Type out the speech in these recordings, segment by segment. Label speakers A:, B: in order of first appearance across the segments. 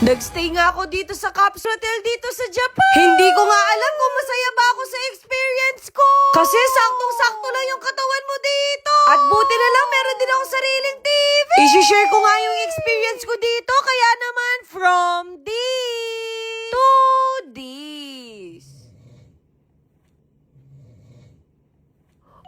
A: Nagstay nga ako dito sa Capsule Hotel dito sa Japan. Hindi ko nga alam kung masaya ba ako sa experience ko. Kasi saktong-sakto lang yung katawan mo dito. At buti na lang meron din ako sariling TV. I-share ko nga yung experience ko dito. Kaya naman from this to this.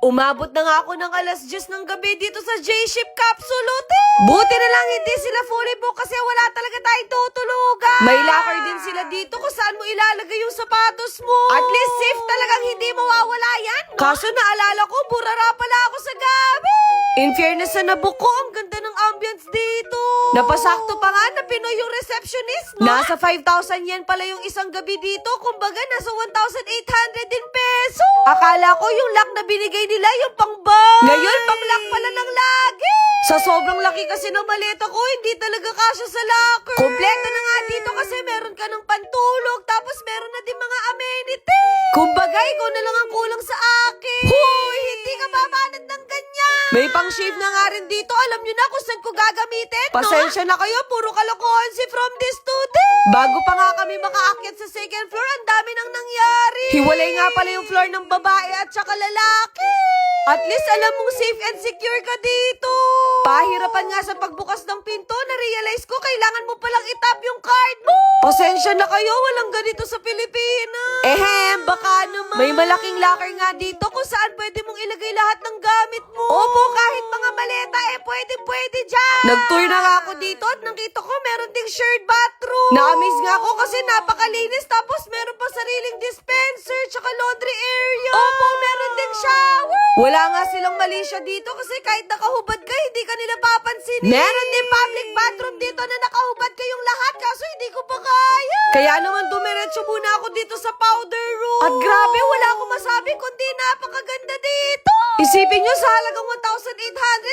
A: Umabot na nga ako ng alas 10 ng gabi dito sa J-Ship Capsule Hotel. Buti na lang hindi sila fully book kasi wala talaga tayong tutulugan. May locker din sila dito kung saan mo ilalagay yung sapatos mo. At least safe talagang hindi mawawala yan. Kaso naalala ko, burara pala ako sa gabi. In fairness na nabook ko, ang ganda ng ambience dito. Napasakto pa nga na Pinoy yung receptionist, no? Nasa 5,000 yen pala yung isang gabi dito. Kumbaga, nasa 1,800 din peso. Akala ko yung lock na binigay nila yung pang-bag. Ngayon, pang-lock pala ng lagi. Sa sobrang laki kasi ng maleta ko, hindi talaga kasya sa locker. Kompleto na nga dito kasi meron ka ng pantulog, tapos meron na din mga amenity. Kumbaga, ikaw na lang ang kulang sa akin. Hoy, hindi ka babanat ng ganyan. May pang-shave na nga rin dito. Alam nyo na kung saan ko gagamitin, no? Pasensya na kayo, puro kalokohan si From This to This. Bago pa nga kami makaakyat sa second floor, ang dami nang nangyari. Hiwalay nga pala yung floor ng babae at saka lalaki. At least alam mong safe and secure ka dito. Pahirapan nga sa pagbukas ng pinto, na-realize ko kailangan mo palang itap yung card mo. Pasensya na kayo, walang ganito sa Pilipinas. Baka naman. May malaking locker nga dito kung saan pwede mong ilagay lahat ng gamit mo. Opo, kahit mga maleta, pwede dyan. Nag-tour na nga ako dito at nakita ko meron ding shared bathroom. Na-amaze nga ako kasi napakalinis, tapos meron pa sariling dispenser tsaka laundry area. Opo, meron ding shower. Wala nga silang Malaysia dito kasi kahit nakahubad ka, hindi ka nila papansinin. Meron din public bathroom dito na nakahubad kayong lahat, kaso hindi ko pa kaya. Kaya naman dumiretso muna ako dito sa powder room. At grabe, wala akong masabi kundi napakaganda dito. Isipin nyo sa halagang 1,800,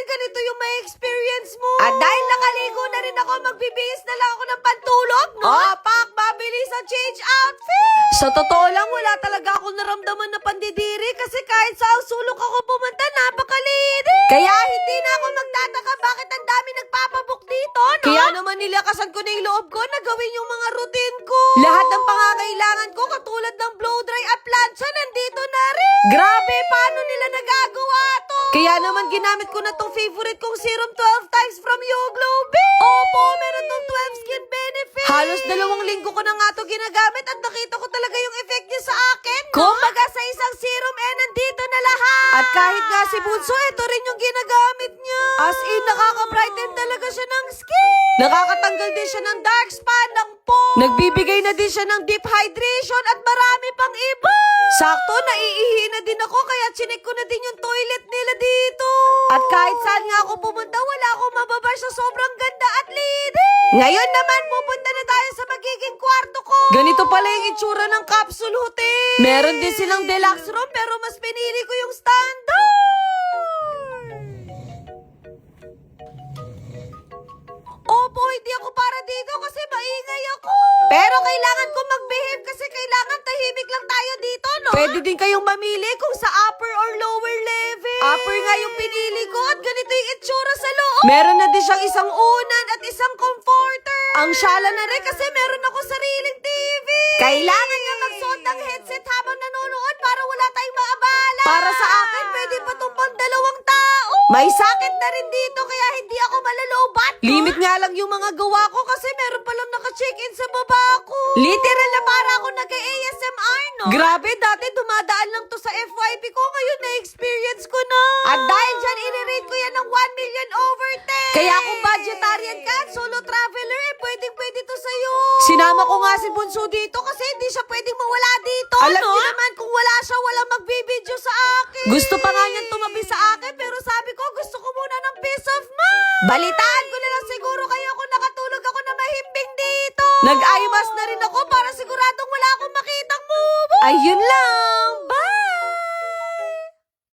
A: ganito yung may experience mo. At dahil nakaligo na rin ako, magbibihis na lang ako ng pantulog, no? Pak, mabilis ang change outfit. Sa totoo lang, wala talaga akong naramdaman na pandidiri kasi kahit sa sulok ako pumunta, napakalinis. Kaya hindi na ako magtataka bakit ang dami nagpapabook dito, no? Kaya naman nilakasan ko na yung loob ko na gawin yung mga routine ko. Lahat ng pangangailangan ko, katulad ng blow dry at plancha, nandito na rin. Grabe, paano nila nagagawa to? Kaya naman ginamit ko na tong favorite kong serum 12 times from Yoglobin. Opo, meron tong 12 skin benefits. Halos 2 linggo ko na nga to ginagamit at nakita ko talaga yung effect niya sa akin, no? Kumbaga sa isang serum, nandito na lahat. At kahit nga si Bunso, ito rin yung ginagamit niya. As in, nakaka-brighten talaga siya ng skin. Nakakatanggal din siya ng dark spot, ng pores. Nagbibigay na din siya ng deep hydration at marami pang iba. Sakto, naiihi na din ako kaya chinek ko na din yung toilet nila dito. At kahit saan nga ako pumunta, wala akong mababash sa sobrang ganda at linis. Ngayon naman, pupunta na tayo sa magiging kwarto ko. Ganito pala yung itsura ng Capsule Hotel. Meron din silang deluxe room pero mas pinili ko yung standard. Opo, hindi ako para dito kasi maingay ako. Pero kailangan ko mag-behave kasi kailangan tahimik lang tayo dito, no? Pwede din kayong mamili kung sa upper or lower level. Upper nga yung pinili ko at ganito yung itsura sa loob. Meron na din siyang isang unan at isang comforter. Ang syala na rin kasi meron ako sariling TV. Kailangan nga magsuot ng headset habang nanonood para wala tayong maabala. Para sa akin, pwede pa itong pang 2 tao. May sakit na rin dito kaya hindi ako malalobat. Limit nga lang yung mga gawa ko kasi meron palang naka-check-in sa baba ko. Literal na para ako nag-ASMR, no? Grabe, dati dumadaan lang to sa FYP ko. Ngayon na-experience ko na. At dahil dyan, i-rate ko yan ng 1 million over 10. Kaya kung budgetarian ka at solo traveler, pwedeng-pwede to sa'yo. Sinama ko nga si Bunso dito kasi hindi siya pwedeng mawala dito, alam niyo naman, kung wala siya, walang magbibideo sa akin. Gusto pa nga niyan tumabi sa akin, pero sabi ko, gusto ko muna ng peace of mind. Balitaan ko na lang siguro kayo kung nakatulog ako na mahimbing dito. Nag-eyemas na rin ako para siguradong wala akong makitang move. Ayun lang.